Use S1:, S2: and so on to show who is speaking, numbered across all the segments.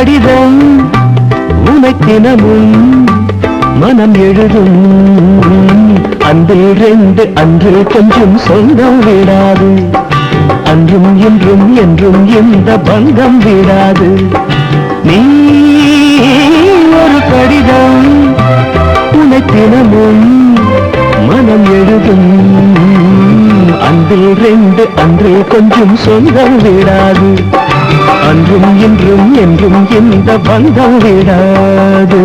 S1: கடிதம் உனக்கினமும் மனம் எழுதும் அன்றில் ரெண்டு அன்று கொஞ்சம் சொந்தம் விடாது அன்றும் இன்றும் என்றும் இந்த பந்தம் விடாது நீ ஒரு கடிதம் உனக்கினமும் மனம் எழுதும் அன்றில் ரெண்டு அன்று கொஞ்சம் சொந்தம் விடாது அன்றும் இன்றும் என்றும் இந்த பந்தம் விடாது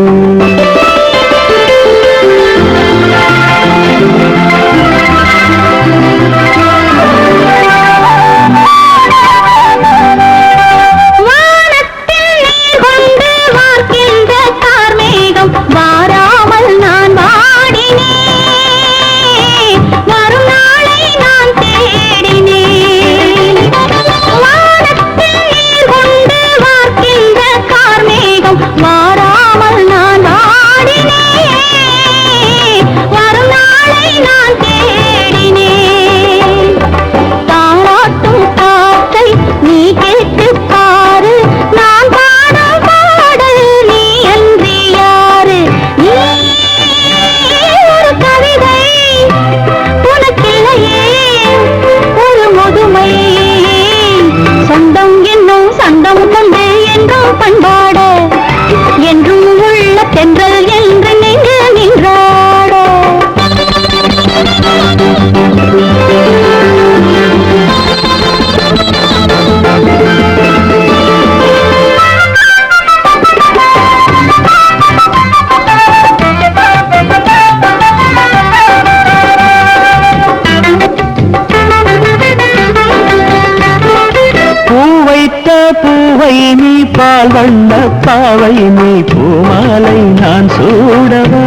S1: பூவை நீ பால் வண்ண பாவை நீ பூமாலை நான் சூடவா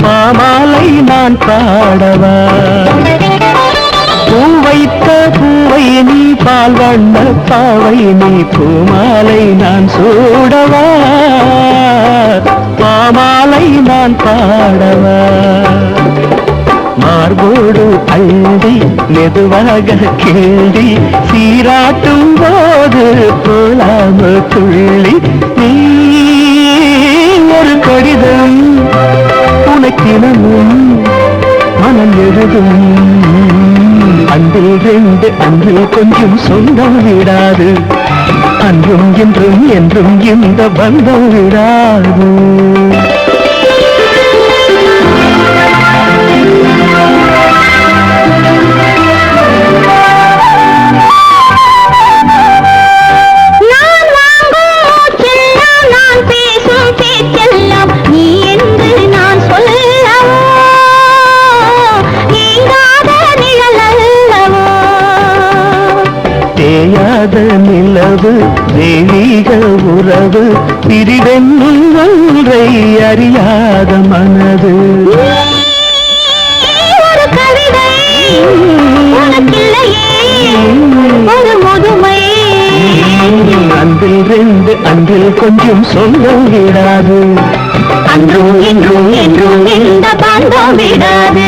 S1: மாமாலை நான் பாடவா பூவைத்த பூவை நீ பால் வண்ண பாவை நீ பூமாலை நான் சூடவா மாமாலை நான் பாடவா மார்போடு அள்ளி மெதுவாக கிள்ளி சீராட்டும் போது போலாம துள்ளி நீ ஒரு கடிதம் உனக்கினமும் மனம் எழுதும் அன்றில் ரெண்டு அன்றில் கொஞ்சம் சொந்தம் விடாது அன்றும் இன்றும் என்றும் இந்த பந்தம் விடாது தேயாத நிலவு தெய்வீக உறவு பிரிவென்னும் ஒன்றை அறியாத மனது
S2: ஒரு கவிதை ஒரு முதுமை
S1: அன்றில் ரெண்டு அன்றில் கொஞ்சம் சொல்ல விடாது
S2: அன்றும் இன்றும் என்றும் இந்த பந்தம் விடாது